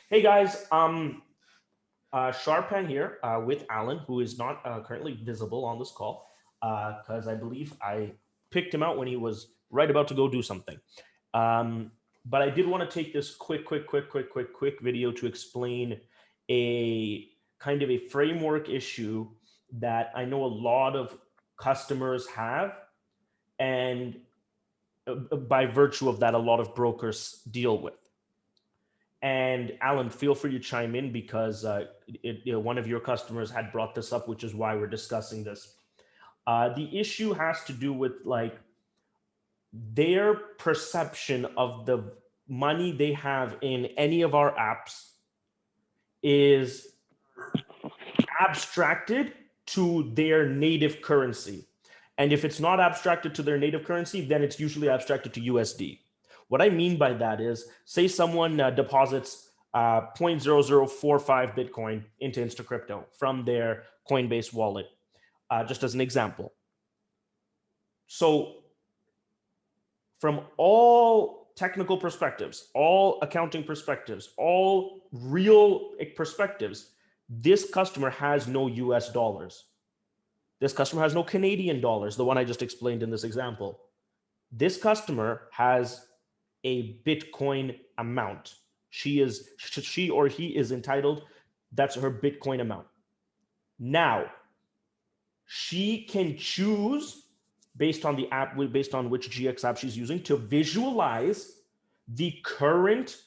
Hey guys, Sharpan here with Alan, who is not currently visible on this call because I believe I picked him out when he was right about to go do something. Um, but I did want to take this quick video to explain a kind of a framework issue that I know a lot of customers have, and by virtue of that, a lot of brokers deal with. And Alan, feel free to chime in because one of your customers had brought this up, which is why we're discussing this. The issue has to do with like their perception of the money they have in any of our apps is abstracted to their native currency. And if it's not abstracted to their native currency, then it's usually abstracted to USD. What I mean by that is, say someone deposits 0.0045 Bitcoin into InstaCrypto from their Coinbase wallet, just as an example. So from all technical perspectives, all accounting perspectives, all real perspectives, this customer has no US dollars. This customer has no Canadian dollars, the one I just explained in this example. This customer has a Bitcoin amount. She or he is entitled, that's her Bitcoin amount. Now, she can choose based on the app, based on which GX app she's using, to visualize the current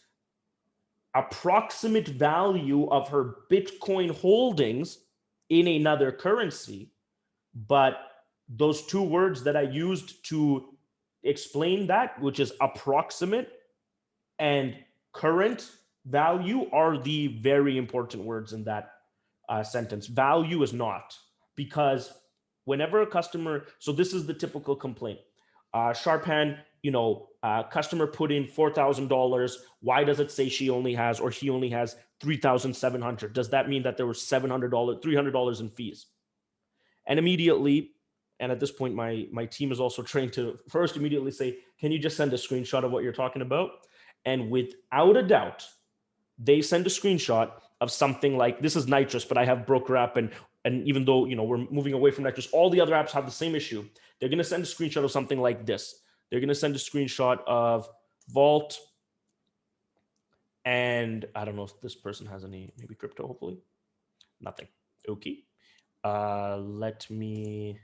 approximate value of her Bitcoin holdings in another currency. But those two words that I used to explain that, which is approximate and current value, are the very important words in that sentence. Value is not, because whenever a customer, so this is the typical complaint. Sharpan, customer put in $4,000. Why does it say she only has, or he only has $3,700? Does that mean that there was $300 in fees? And immediately, and at this point, my team is also trained to first immediately say, can you just send a screenshot of what you're talking about? And without a doubt, they send a screenshot of something like, this is Nitrous, but I have broker app, and even though we're moving away from Nitrous, all the other apps have the same issue. They're going to send a screenshot of something like this. They're going to send a screenshot of Vault, and I don't know if this person has any, maybe crypto, hopefully. Nothing. Okay. Let me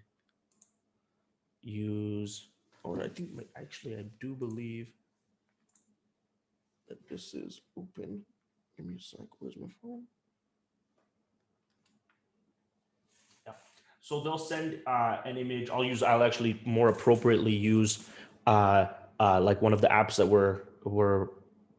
use, or I think actually I do believe that this is open. Give me a sec. Where's my phone? Yeah. So they'll send an image. I'll actually more appropriately use like one of the apps that we're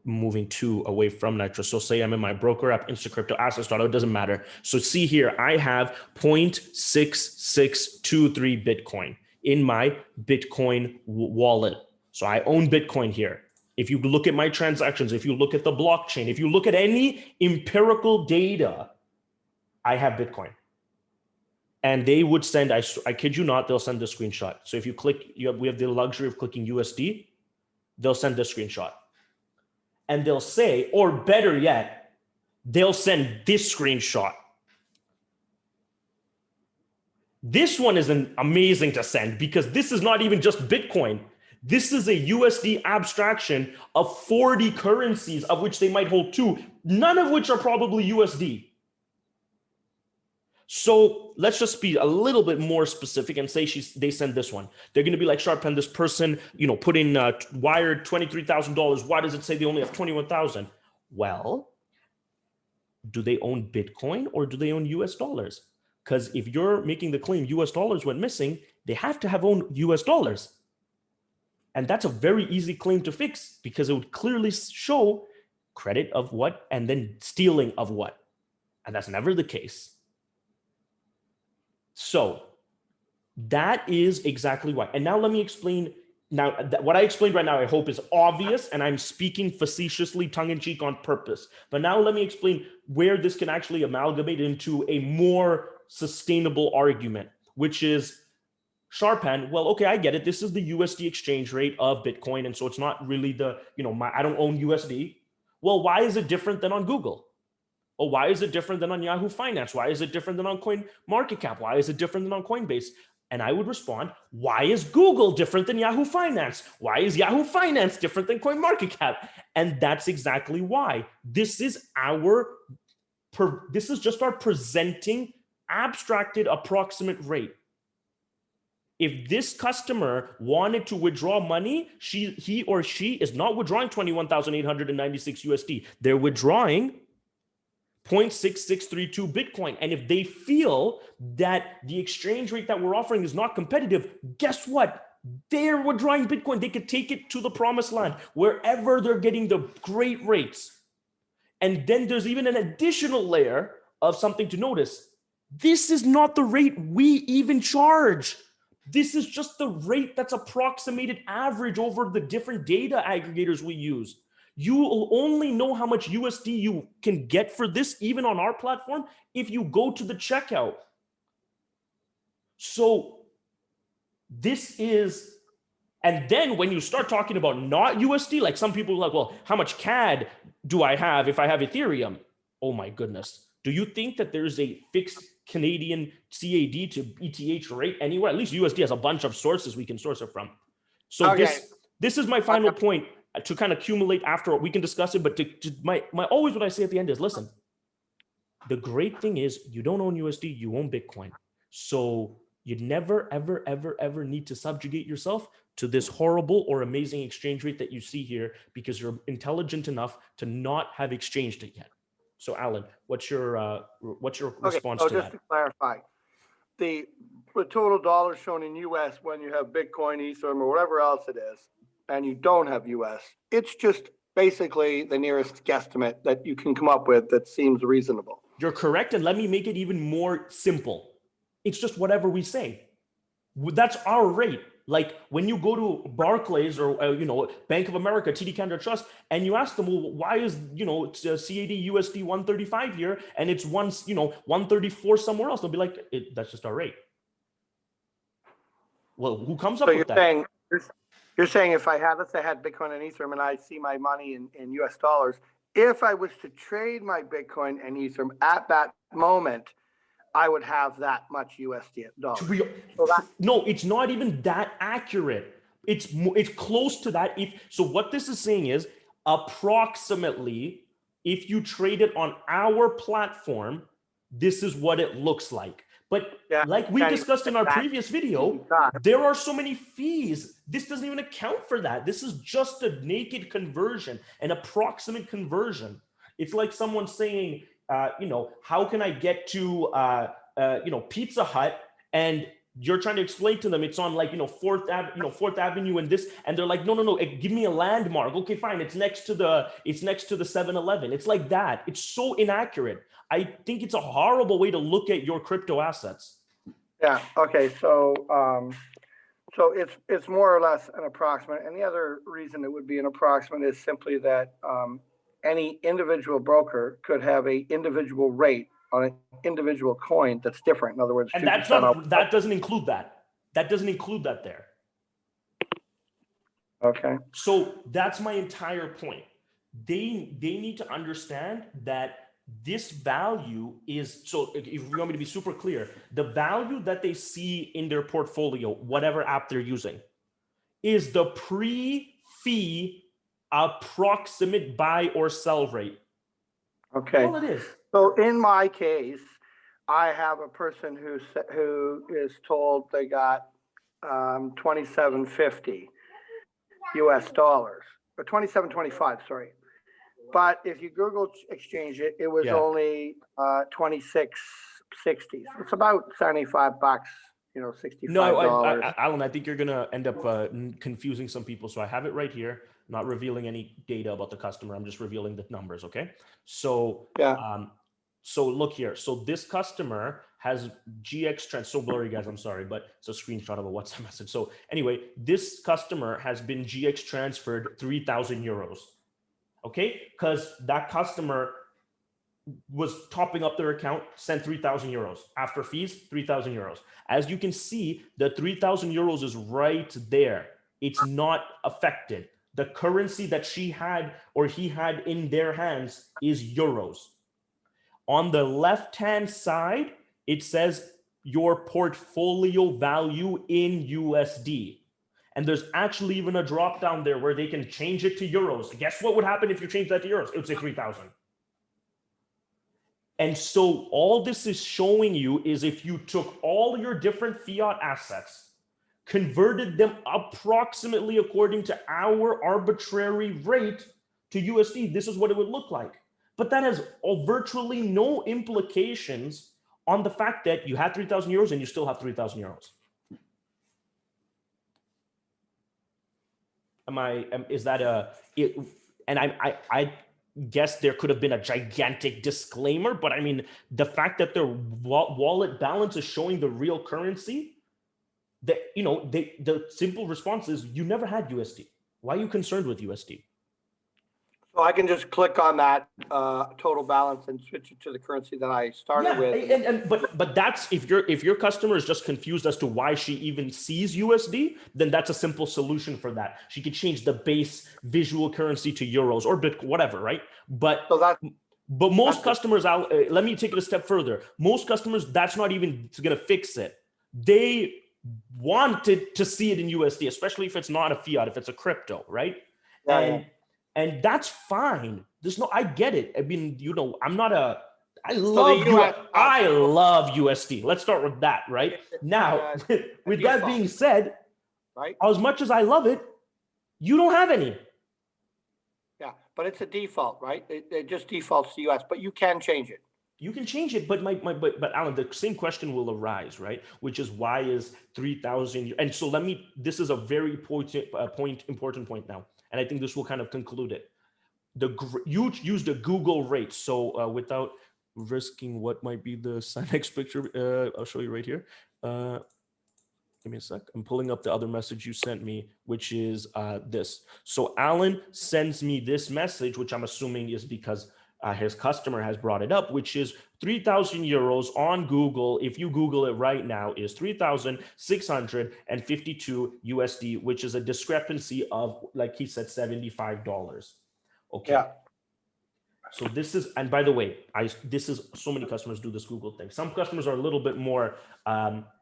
moving to away from Nitrous. So say I'm in my broker app, InstaCrypto, Assets.io, it doesn't matter. So see here, I have 0.6623 Bitcoin in my Bitcoin wallet. So I own Bitcoin here. If you look at my transactions, if you look at the blockchain, if you look at any empirical data, I have Bitcoin. And they would send, I kid you not, they'll send the screenshot. So if you click, we have the luxury of clicking USD, they'll send the screenshot. And they'll say, or better yet, they'll send this screenshot. This one is amazing to send because this is not even just Bitcoin. This is a USD abstraction of 40 currencies, of which they might hold 2, none of which are probably USD. So let's just be a little bit more specific and say they send this one. They're going to be like, Sharpan, this person, put in wired $23,000. Why does it say they only have 21,000? Well, do they own Bitcoin or do they own US dollars? Because if you're making the claim US dollars went missing, they have to have owned US dollars. And that's a very easy claim to fix because it would clearly show credit of what and then stealing of what. And that's never the case. So that is exactly why. And now let me explain. Now, what I explained right now, I hope is obvious, and I'm speaking facetiously, tongue-in-cheek on purpose. But now let me explain where this can actually amalgamate into a more sustainable argument, which is Sharpan, well, okay, I get it. This is the USD exchange rate of Bitcoin. And so it's not really the, I don't own USD. Well, why is it different than on Google? Or why is it different than on Yahoo Finance? Why is it different than on CoinMarketCap? Why is it different than on Coinbase? And I would respond, why is Google different than Yahoo Finance? Why is Yahoo Finance different than CoinMarketCap? And that's exactly why. This is just our presenting abstracted approximate rate. If this customer wanted to withdraw money, he or she is not withdrawing 21,896 USD. They're withdrawing 0.6632 Bitcoin. And if they feel that the exchange rate that we're offering is not competitive, guess what? They're withdrawing Bitcoin. They could take it to the promised land, wherever they're getting the great rates. And then there's even an additional layer of something to notice. This is not the rate we even charge. This is just the rate that's approximated average over the different data aggregators we use. You will only know how much USD you can get for this, even on our platform, if you go to the checkout. So this is, and then when you start talking about not USD, like some people are like, well, how much CAD do I have if I have Ethereum? Oh my goodness. Do you think that there's a fixed Canadian CAD to ETH rate anywhere? At least USD has a bunch of sources we can source it from. So okay. This is my final point to kind of accumulate after. We can discuss it, but my always what I say at the end is, listen, the great thing is you don't own USD, you own Bitcoin. So you never, ever, ever, ever need to subjugate yourself to this horrible or amazing exchange rate that you see here, because you're intelligent enough to not have exchanged it yet. So Alan, what's your response to that? Just to clarify, the total dollars shown in US when you have Bitcoin, Ethereum, or whatever else it is, and you don't have US, it's just basically the nearest guesstimate that you can come up with that seems reasonable. You're correct, and let me make it even more simple. It's just whatever we say. That's our rate. Like when you go to Barclays or Bank of America, TD Canada Trust, and you ask them, well, why is CAD USD 135 here and it's 134 somewhere else? They'll be like, that's just our rate. Well, who comes up with that? You're saying if I had, let's say I had Bitcoin and Ethereum and I see my money in US dollars, if I was to trade my Bitcoin and Ethereum at that moment, I would have that much USD dollars. No, it's not even that accurate. It's close to that. So what this is saying is approximately, if you trade it on our platform, this is what it looks like. But like we discussed in our previous video, there are so many fees. This doesn't even account for that. This is just a naked conversion, an approximate conversion. It's like someone saying, how can I get to, Pizza Hut, and you're trying to explain to them it's on Fourth Avenue and this, and they're like, no, give me a landmark. Okay, fine. It's next to the 7-Eleven. It's like that. It's so inaccurate. I think it's a horrible way to look at your crypto assets. Yeah. Okay. So it's more or less an approximate, and the other reason it would be an approximate is simply that any individual broker could have an individual rate on an individual coin that's different. In other words, and that doesn't include that. That doesn't include that there. Okay. So that's my entire point. They need to understand that this value is, so if you want me to be super clear, the value that they see in their portfolio, whatever app they're using, is the pre-fee approximate buy or sell rate. Okay. All it is. So in my case, I have a person who is told they got 27.50 US dollars, or 27.25, sorry. But if you Google exchange it, it was only 26.60. It's about $75, $65. No, Alan, I think you're gonna end up confusing some people. So I have it right here. I'm not revealing any data about the customer. I'm just revealing the numbers. Okay. So so look here. So this customer has GX trans. So blurry, guys. I'm sorry, but it's a screenshot of a WhatsApp message. So anyway, this customer has been GX transferred 3,000 euros. Okay, because that customer was topping up their account, sent 3,000 euros. After fees, 3,000 euros. As you can see, the 3,000 euros is right there. It's not affected. the currency that she had or he had in their hands is euros. On the left-hand side, it says your portfolio value in USD. And there's actually even a drop down there where they can change it to euros. Guess what would happen if you change that to euros? It would say 3,000. And so all this is showing you is if you took all your different fiat assets, converted them approximately according to our arbitrary rate to USD, this is what it would look like. But that has virtually no implications on the fact that you had 3,000 euros and you still have 3,000 euros. Is that and I guess there could have been a gigantic disclaimer, but I mean, the fact that their wallet balance is showing the real currency, that, you know, the simple response is you never had USD. Why are you concerned with USD? So I can just click on that total balance and switch it to the currency that I started with. But that's if your customer is just confused as to why she even sees USD, then that's a simple solution for that. She could change the base visual currency to euros or Bitcoin, whatever, right? But most customers, let me take it a step further. Most customers, that's not even going to fix it. They wanted to see it in USD, especially if it's not a fiat, if it's a crypto, right? And that's fine. There's no, I get it. I mean, you know, I love USD. Let's start with that, right? Now, with that being said, right? As much as I love it, you don't have any. Yeah, but it's a default, right? It just defaults to US, but you can change it. You can change it, but but Alan, the same question will arise, right? Which is why is 3,000? And so this is a very important point now. And I think this will kind of conclude it. You use the Google rate. So without risking what might be the next picture, I'll show you right here. Give me a sec. I'm pulling up the other message you sent me, which is this. So Alan sends me this message, which I'm assuming is because his customer has brought it up, which is 3,000 euros on Google. If you Google it right now, is 3,652 USD, which is a discrepancy of, like he said, $75. Okay. Yeah. So this is, and by the way, this is, so many customers do this Google thing. Some customers are a little bit more, nuanced,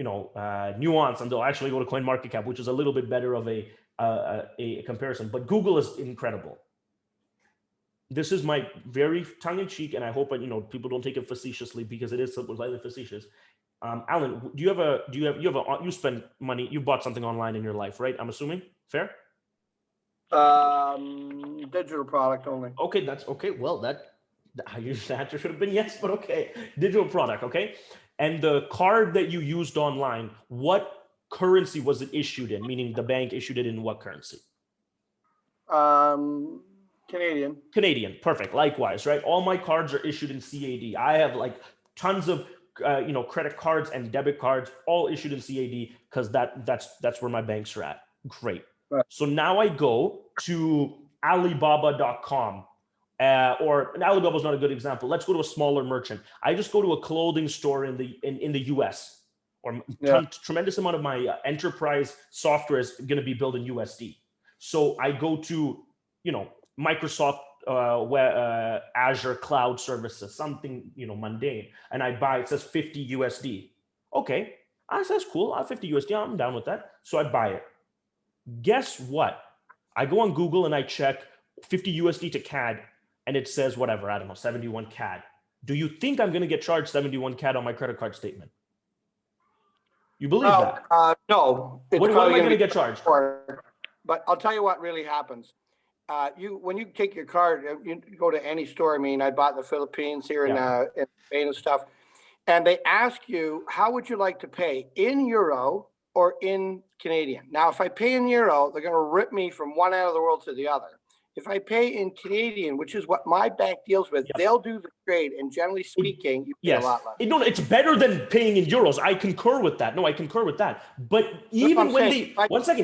and they'll actually go to CoinMarketCap, which is a little bit better of a comparison. But Google is incredible. This is my very tongue-in-cheek, and I hope people don't take it facetiously, because it is slightly facetious. Alan, you spend money, you bought something online in your life, right? I'm assuming, fair? Digital product only. Okay, that's okay. Well, the answer should have been yes, but okay, digital product, okay. And the card that you used online, what currency was it issued in? Meaning the bank issued it in what currency? Canadian, perfect. Likewise, right? All my cards are issued in CAD. I have like tons of credit cards and debit cards, all issued in CAD, because that's where my banks are at. Great. Right. So now I go to Alibaba.com, or Alibaba is not a good example. Let's go to a smaller merchant. I just go to a clothing store in the US, or tremendous amount of my enterprise software is going to be built in USD. So I go to Microsoft Azure cloud services, something mundane, and I buy, it says 50 USD. Okay, that's cool. 50 USD, I'm down with that. So I buy it. Guess what? I go on Google and I check 50 USD to CAD, and it says whatever, I don't know, 71 CAD. Do you think I'm going to get charged 71 CAD on my credit card statement? You believe that? No. What am I going to get charged? But I'll tell you what really happens. When you take your card, you go to any store. I mean, I bought in the Philippines here in Spain and stuff, and they ask you, how would you like to pay, in euro or in Canadian? Now, if I pay in euro, they're going to rip me from one end of the world to the other. If I pay in Canadian, which is what my bank deals with, they'll do the trade, and generally speaking, you pay a lot less. No, it's better than paying in euros. I concur with that. No, I concur with that. But even when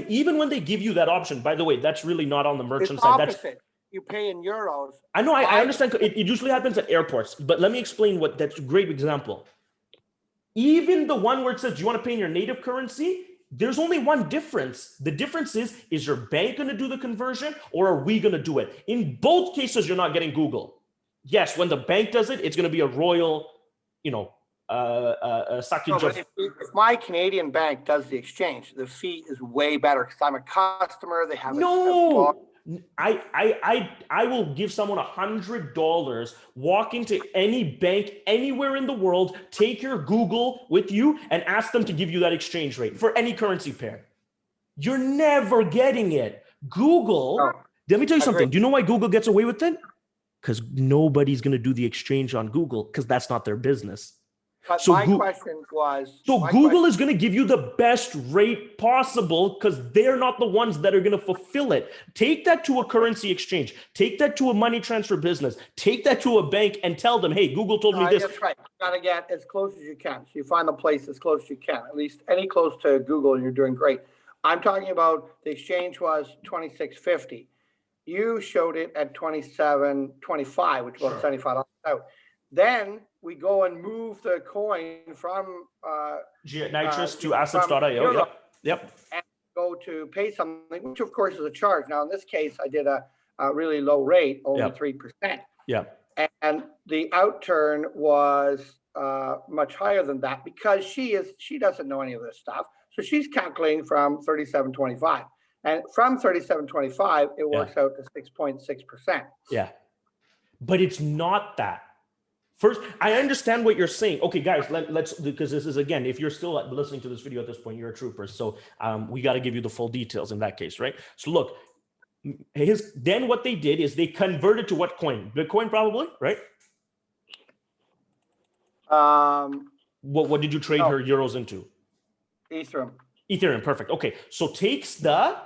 even when they give you that option, by the way, that's really not on the merchant side. That's opposite. You pay in euros. I know. I understand. It usually happens at airports. But let me explain that's a great example. Even the one where it says, do you want to pay in your native currency? There's only one difference. The difference is your bank going to do the conversion or are we going to do it? In both cases, you're not getting Google. Yes, when the bank does it, it's going to be a royal, suckage of. If my Canadian bank does the exchange, the fee is way better because I'm a customer. They have No. I will give someone $100, walk into any bank anywhere in the world, take your Google with you and ask them to give you that exchange rate for any currency pair. You're never getting it. Google, let me tell you something. Do you know why Google gets away with it? Because nobody's going to do the exchange on Google because that's not their business. But so my question was... So Google is going to give you the best rate possible because they're not the ones that are going to fulfill it. Take that to a currency exchange. Take that to a money transfer business. Take that to a bank and tell them, hey, Google told me this. That's right. You got to get as close as you can. So you find the place as close as you can. At least any close to Google and you're doing great. I'm talking about the exchange was $26.50. You showed it at $27.25, which was $75 out. Then we go and move the coin from Nitrous to assets.io. Yep. And go to pay something, which of course is a charge. Now in this case, I did a really low rate, only 3%. Yeah. And the outturn was much higher than that because she doesn't know any of this stuff. So she's calculating from 37.25. And from 37.25, it works out to 6.6%. Yeah. But it's not that. First, I understand what you're saying. Okay, guys, let's, because this is, again, if you're still listening to this video at this point, you're a trooper. So we got to give you the full details in that case, right? So look, then what they did is they converted to what coin? Bitcoin probably, right? What did you trade her euros into? Ethereum. Ethereum, perfect. Okay, so takes the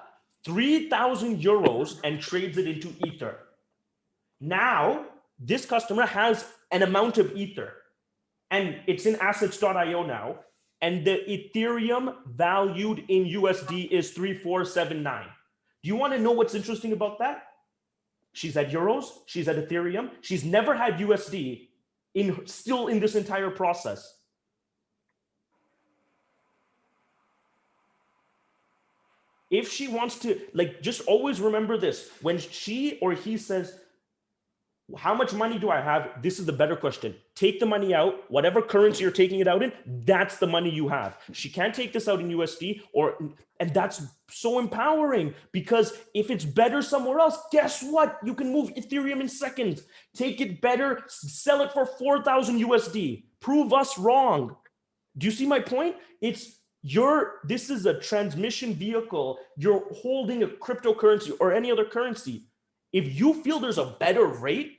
3,000 euros and trades it into Ether. Now, this customer has an amount of Ether and it's in assets.io now. And the Ethereum valued in USD is 3479. Do you want to know what's interesting about that? She's had euros, she's had Ethereum, she's never had USD still in this entire process. If she wants to, just always remember this, when she or he says, how much money do I have? This is the better question. Take the money out, whatever currency you're taking it out in, that's the money you have. She can't take this out in USD and that's so empowering because if it's better somewhere else, guess what? You can move Ethereum in seconds, take it better, sell it for 4,000 USD, prove us wrong. Do you see my point? This is a transmission vehicle. You're holding a cryptocurrency or any other currency. If you feel there's a better rate,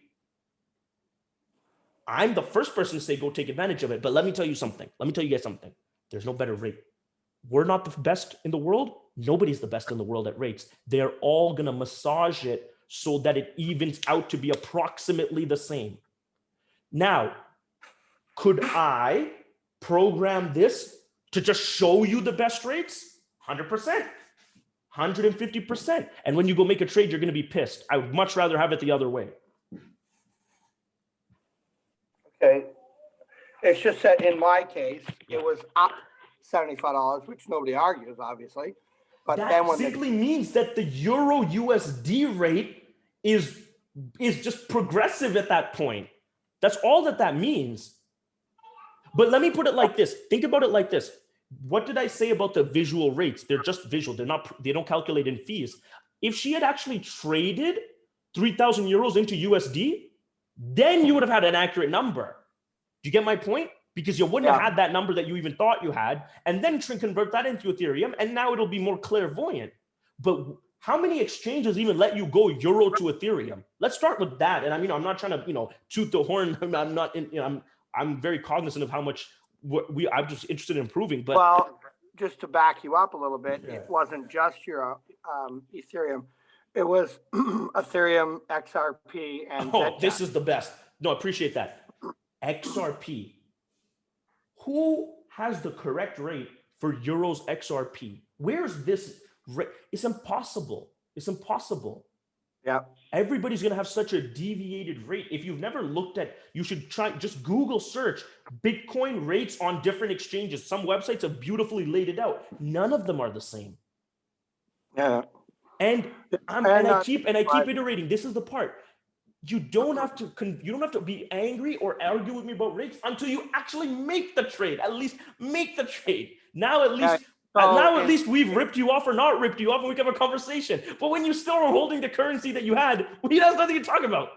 I'm the first person to say, go take advantage of it. But let me tell you something. Let me tell you guys something. There's no better rate. We're not the best in the world. Nobody's the best in the world at rates. They're all going to massage it so that it evens out to be approximately the same. Now, could I program this to just show you the best rates? 100%. 150%. And when you go make a trade, you're going to be pissed. I would much rather have it the other way. Okay. It's just that in my case, it was up $75, which nobody argues, obviously. But that then when simply means that the Euro USD rate is just progressive at that point. That's all that means. But let me put it like this. Think about it like this. What did I say about the visual rates? They're just visual. They don't calculate in fees. If she had actually traded 3,000 euros into USD, then you would have had an accurate number. Do you get my point? Because you wouldn't have had that number that you even thought you had, and then convert that into Ethereum, and now it'll be more clairvoyant. But how many exchanges even let you go euro to Ethereum? Let's start with that. And I mean, I'm not trying to, toot the horn. I'm very cognizant of how much I'm just interested in improving. But well, just to back you up a little bit, it wasn't just your Ethereum. It was Ethereum, XRP, and Zcash. This is the best. No, I appreciate that. XRP. Who has the correct rate for Euros XRP? Where's this rate? It's impossible. It's impossible. Yeah. Everybody's going to have such a deviated rate. If you've never looked at, you should try, just Google search Bitcoin rates on different exchanges. Some websites have beautifully laid it out. None of them are the same. Yeah. And I keep iterating. This is the part. You don't have to be angry or argue with me about rates until you actually make the trade. At least make the trade. Now at least we've ripped you off or not ripped you off, and we can have a conversation. But when you still are holding the currency that you had, we have nothing to talk about.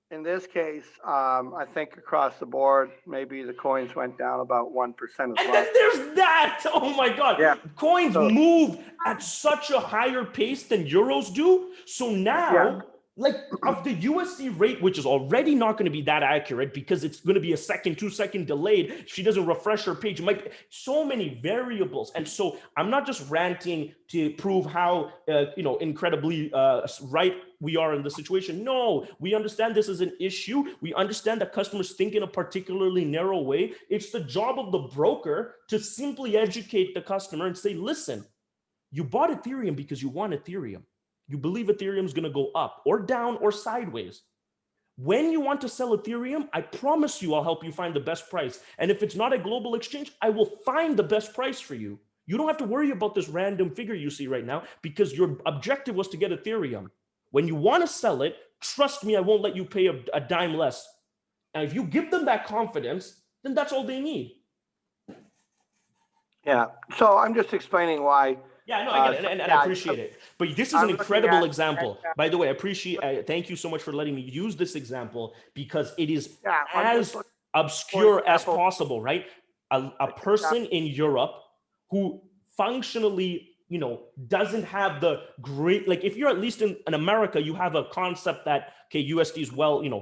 In this case, I think across the board, maybe the coins went down about 1% as well. And then there's that. Oh my God. Yeah. Coins move at such a higher pace than euros do. So now, like of the USD rate, which is already not going to be that accurate because it's going to be a 2-second delayed. She doesn't refresh her page. It might be so many variables. And so I'm not just ranting to prove how, incredibly right we are in the situation. No, we understand this is an issue. We understand that customers think in a particularly narrow way. It's the job of the broker to simply educate the customer and say, listen, you bought Ethereum because you want Ethereum. You believe Ethereum is going to go up or down or sideways. When you want to sell Ethereum, I promise you I'll help you find the best price. And if it's not a global exchange, I will find the best price for you. You don't have to worry about this random figure you see right now because your objective was to get Ethereum. When you want to sell it, trust me, I won't let you pay a dime less. And if you give them that confidence, then that's all they need. Yeah. So I'm just explaining why. Yeah, no, I get it, and I appreciate it. But this is an incredible example. By the way, I appreciate. Thank you so much for letting me use this example because it is as obscure as possible, right? A person in Europe who functionally, doesn't have the great, like if you're at least in America, you have a concept that, okay, USD is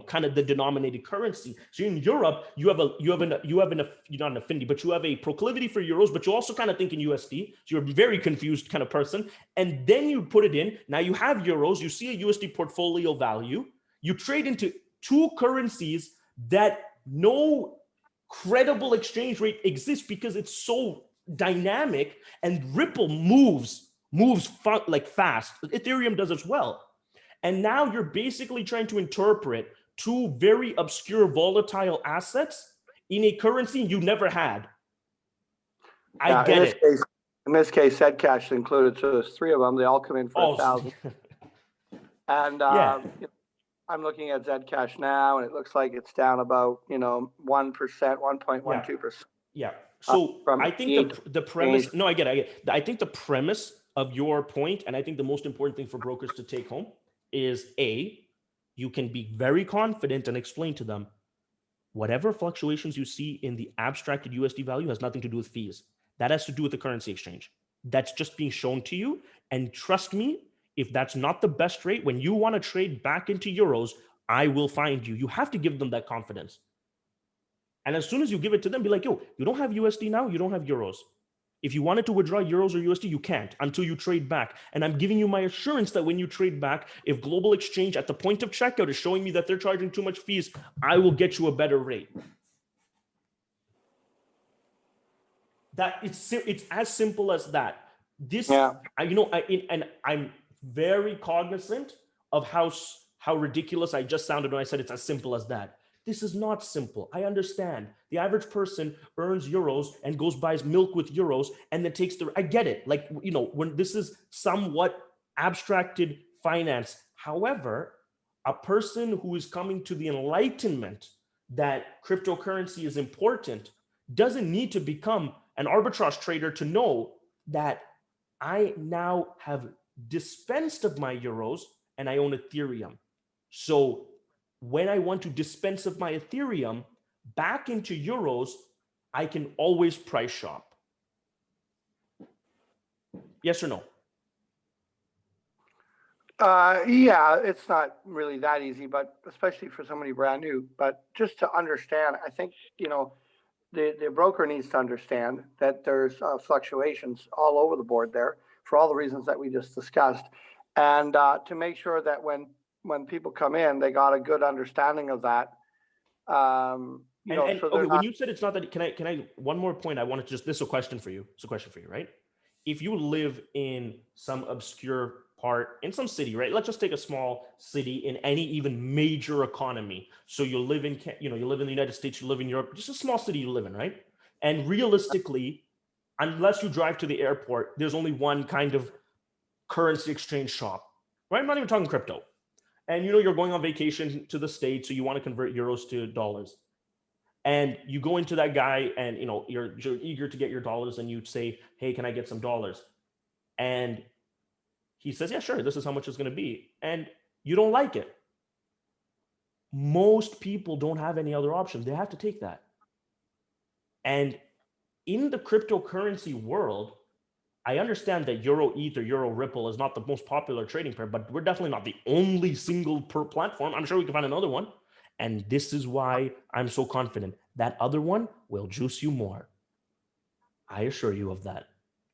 kind of the denominated currency. So in Europe, you have not an affinity, but you have a proclivity for euros, but you also kind of think in USD. So you're a very confused kind of person. And then you put it in, now you have euros, you see a USD portfolio value, you trade into two currencies that no credible exchange rate exists because it's so dynamic, and Ripple moves fast. Ethereum does as well. And now you're basically trying to interpret two very obscure volatile assets in a currency you never had. I get it. In this case, Zcash included, so there's three of them. They all come in for 1,000. And I'm looking at Zcash now, and it looks like it's down about 1%, 1.12%. Yeah. So I think the premise. No, I get it. I think the premise of your point, and I think the most important thing for brokers to take home is you can be very confident and explain to them whatever fluctuations you see in the abstracted USD value has nothing to do with fees. That has to do with the currency exchange. That's just being shown to you. And trust me, if that's not the best rate, when you want to trade back into euros, I will find you. You have to give them that confidence. And as soon as you give it to them, be like, yo, you don't have USD now, you don't have euros. If you wanted to withdraw euros or USD, you can't until you trade back. And I'm giving you my assurance that when you trade back, if Global Exchange at the point of checkout is showing me that they're charging too much fees, I will get you a better rate. That it's as simple as that. I'm very cognizant of how ridiculous I just sounded when I said it's as simple as that. This is not simple. I understand. The average person earns euros and goes buys milk with euros and then takes I get it. Like, when this is somewhat abstracted finance. However, a person who is coming to the enlightenment that cryptocurrency is important doesn't need to become an arbitrage trader to know that I now have dispensed of my euros and I own Ethereum. So when I want to dispense of my Ethereum back into euros, I can always price shop. Yes or no? Yeah, it's not really that easy, but especially for somebody brand new. But just to understand, I think, the broker needs to understand that there's fluctuations all over the board there for all the reasons that we just discussed. And to make sure that when people come in, they got a good understanding of that. When you said it's not that, can I one more point? I want to this is a question for you. It's a question for you, right? If you live in some obscure part in some city, right? Let's just take a small city in any even major economy. So you live in, you live in the United States, you live in Europe, just a small city you live in, right? And realistically, unless you drive to the airport, there's only one kind of currency exchange shop, right? I'm not even talking crypto. And you're going on vacation to the States, so you want to convert euros to dollars. And you go into that guy and you're eager to get your dollars, and you say, hey, can I get some dollars? And he says, yeah, sure, this is how much it's going to be. And you don't like it. Most people don't have any other option. They have to take that. And in the cryptocurrency world, I understand that Euro ETH or Euro Ripple is not the most popular trading pair, but we're definitely not the only single per platform. I'm sure we can find another one. And this is why I'm so confident that other one will juice you more. I assure you of that.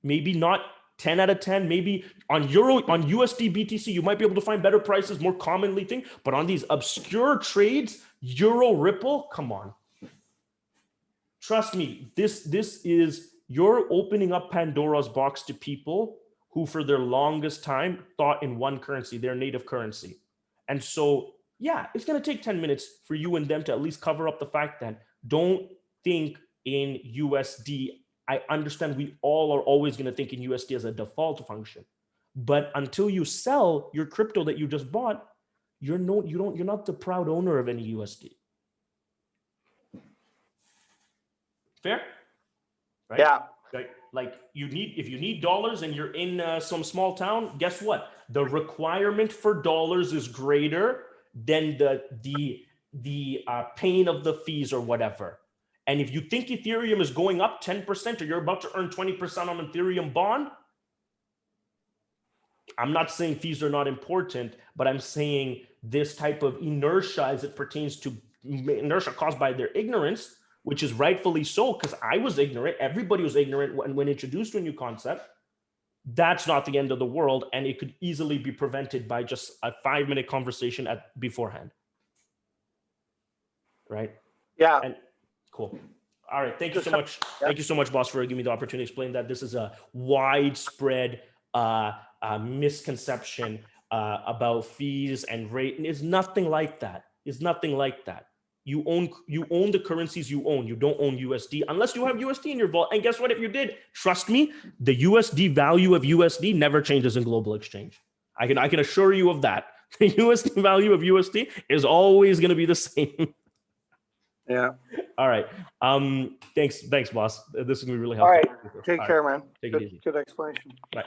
Maybe not 10 out of 10, maybe on USD BTC, you might be able to find better prices, more commonly thing, but on these obscure trades, Euro Ripple, come on. Trust me, this is, you're opening up Pandora's box to people who for their longest time thought in one currency, their native currency. And so, yeah, it's going to take 10 minutes for you and them to at least cover up the fact that don't think in USD. I understand we all are always going to think in USD as a default function, but until you sell your crypto that you just bought, you're not the proud owner of any USD. Fair? Right? Yeah. Right? Like if you need dollars and you're in some small town, guess what? The requirement for dollars is greater than the pain of the fees or whatever. And if you think Ethereum is going up 10% or you're about to earn 20% on Ethereum bond, I'm not saying fees are not important, but I'm saying this type of inertia as it pertains to inertia caused by their ignorance, which is rightfully so, because I was ignorant. Everybody was ignorant when introduced to a new concept. That's not the end of the world, and it could easily be prevented by just a 5-minute conversation beforehand. Right? Yeah. And cool. All right. Thank you so much. Yeah. Thank you so much, boss, for giving me the opportunity to explain that. This is a widespread misconception about fees and rate. And it's nothing like that. It's nothing like that. You own the currencies you own. You don't own USD unless you have USD in your vault. And guess what? If you did, trust me, the USD value of USD never changes in global exchange. I can assure you of that. The USD value of USD is always going to be the same. Yeah. All right. Thanks, boss. This is gonna be really helpful. All right. Take care, man. Take it easy. Good explanation. Bye.